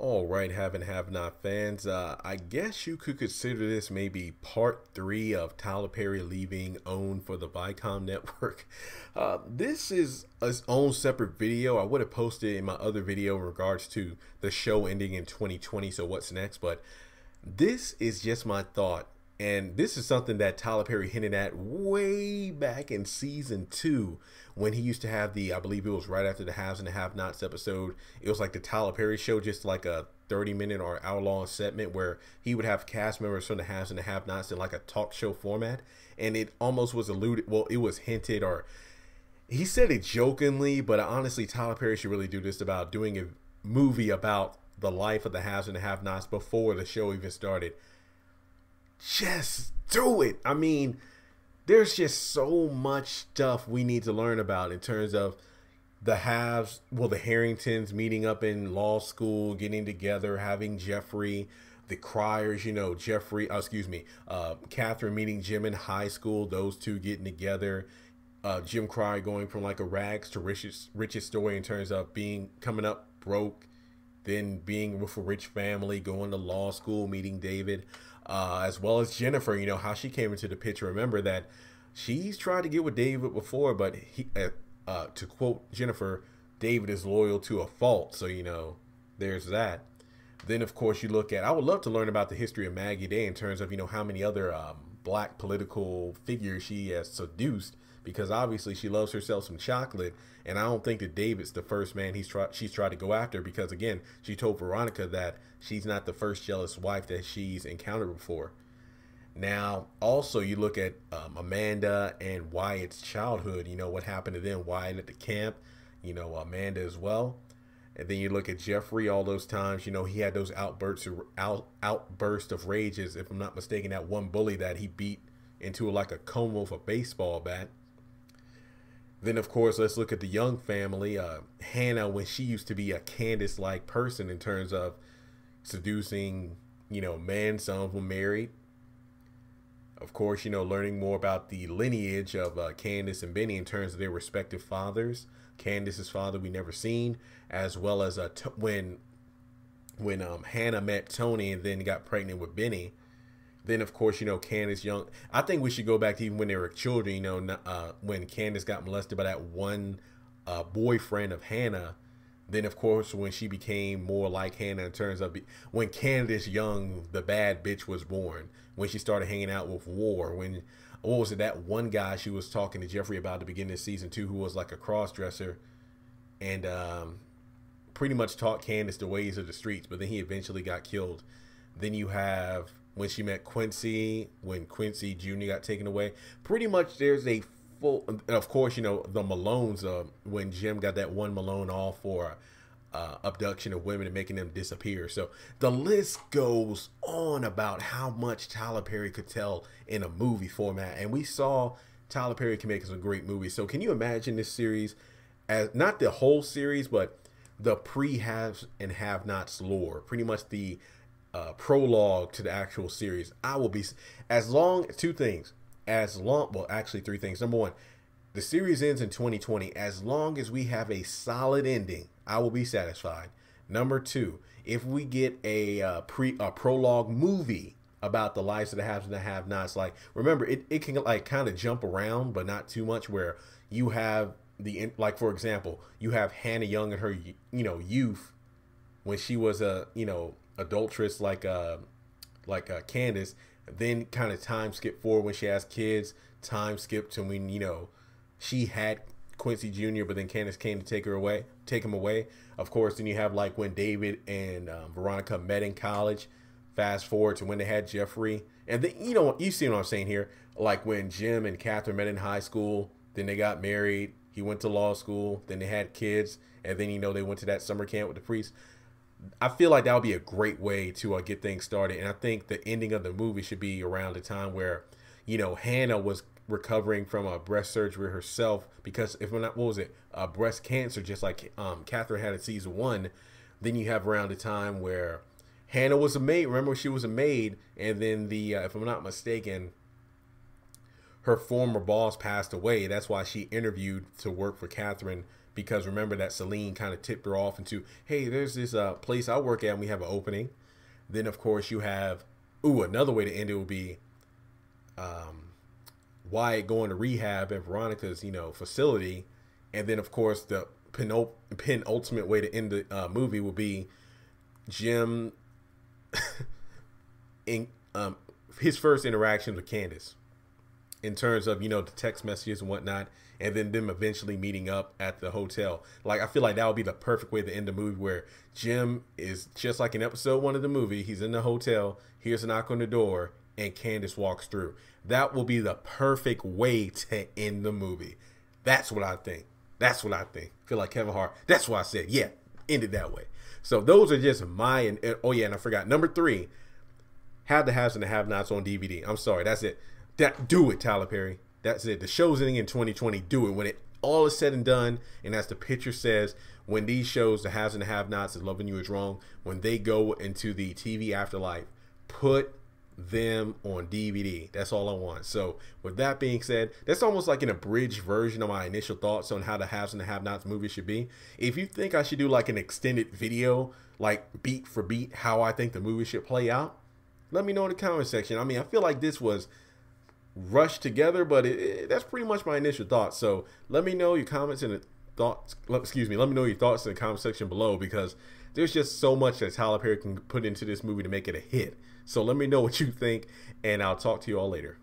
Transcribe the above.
All right, have and have not fans. I guess you could consider this maybe part three of Tyler Perry leaving OWN for the Viacom network. This is its own separate video. I would have posted in my other video in regards to the show ending in 2020. So what's next? But this is just my thought. And this is something that Tyler Perry hinted at way back in season 2 when he used to have I believe it was right after the Haves and the Have-Nots episode. It was like the Tyler Perry show, just like a 30-minute or hour-long segment where he would have cast members from the Haves and the Have-Nots in like a talk show format. And it almost was alluded, well, it was hinted, or he said it jokingly, but honestly, Tyler Perry should really do this about doing a movie about the life of the Haves and the Have-Nots before the show even started. Just do it. I mean, there's just so much stuff we need to learn about in terms of the haves, well, the Harringtons meeting up in law school, getting together, having Jeffrey, the Criers, Jeffrey, Catherine meeting Jim in high school, those two getting together, Jim Crier going from like a rags to richest story in terms of coming up broke, then being with a rich family, going to law school, meeting David, as well as Jennifer, how she came into the picture. Remember that she's tried to get with David before, but to quote Jennifer, David is loyal to a fault. So, there's that. Then, of course, I would love to learn about the history of Maggie Day in terms of, how many other black political figures she has seduced, because obviously she loves herself some chocolate. And I don't think that David's the first man she's tried to go after, because, again, she told Veronica that she's not the first jealous wife that she's encountered before. Now, also, you look at Amanda and Wyatt's childhood, what happened to them, Wyatt at the camp, Amanda as well. And then you look at Jeffrey, all those times, he had those outbursts of rages, if I'm not mistaken, that one bully that he beat into like a coma with a baseball bat. Then, of course, let's look at the Young family. Hannah, when she used to be a Candace-like person in terms of seducing, men, some of them married. Of course, learning more about the lineage of Candace and Benny in terms of their respective fathers. Candace's father we never seen, as well as when Hannah met Tony and then got pregnant with Benny. Then, of course, Candace Young. I think we should go back to even when they were children, when Candace got molested by that one boyfriend of Hannah. Then, of course, when she became more like Hannah in terms of when Candace Young, the bad bitch, was born. When she started hanging out with War. What was it, that one guy she was talking to Jeffrey about at the beginning of season 2 who was like a cross-dresser and pretty much taught Candace the ways of the streets, but then he eventually got killed. Then you have when she met Quincy, when Quincy Jr. got taken away. Pretty much there's a full, of course, the Malones, when Jim got that one Malone off for abduction of women and making them disappear. So the list goes on about how much Tyler Perry could tell in a movie format. And we saw Tyler Perry can make some great movies. So can you imagine this series as not the whole series, but the pre-haves and have-nots lore, pretty much the prologue to the actual series. I will be, two things, well, actually three things. Number one, the series ends in 2020. As long as we have a solid ending, I will be satisfied. Number two, if we get a prologue movie about the lives of the haves and the have-nots, like, remember, it can like kind of jump around, but not too much, where you have like, for example, you have Hannah Young in her, youth, when she was a, adulteress like Candace. Then kind of time skip forward when she has kids. Time skip to when she had Quincy Jr., but then Candace came to take him away. Of course, then you have like when David and Veronica met in college. Fast forward to when they had Jeffrey, and then you see what I'm saying here. Like when Jim and Catherine met in high school, then they got married. He went to law school, then they had kids, and then they went to that summer camp with the priest. I feel like that would be a great way to get things started. And I think the ending of the movie should be around the time where, Hannah was recovering from a breast surgery herself, because if not, what was it? Breast cancer, just like Catherine had in season 1. Then you have around the time where Hannah was a maid. Remember, she was a maid. And then if I'm not mistaken, her former boss passed away. That's why she interviewed to work for Catherine because remember that Celine kind of tipped her off into, hey, there's this place I work at and we have an opening. Then of course you have, another way to end it would be Wyatt going to rehab at Veronica's, facility. And then of course the penultimate way to end the movie would be Jim in his first interaction with Candace, in terms of, the text messages and whatnot, and then them eventually meeting up at the hotel. Like, I feel like that would be the perfect way to end the movie, where Jim is just like in episode 1 of the movie. He's in the hotel, hears a knock on the door, and Candace walks through. That will be the perfect way to end the movie. That's what I think. I feel like Kevin Hart. That's why I said, yeah, end it that way. So those are just my, and I forgot. Number 3, Have the Haves and the Have-Nots on DVD. I'm sorry, that's it. Do it, Tyler Perry. That's it. The show's ending in 2020. Do it. When it all is said and done, and as the picture says, when these shows, the Haves and the Have-Nots, and Loving You Is Wrong, when they go into the TV afterlife, put them on DVD. That's all I want. So with that being said, that's almost like an abridged version of my initial thoughts on how the Haves and the Have-Nots movie should be. If you think I should do like an extended video, like beat for beat, how I think the movie should play out, let me know in the comment section. I mean, I feel like this was rushed together, but that's pretty much my initial thoughts. So let me know your comments and thoughts. Let me know your thoughts in the comment section below, because there's just so much that Tyler Perry can put into this movie to make it a hit. So let me know what you think, and I'll talk to you all later.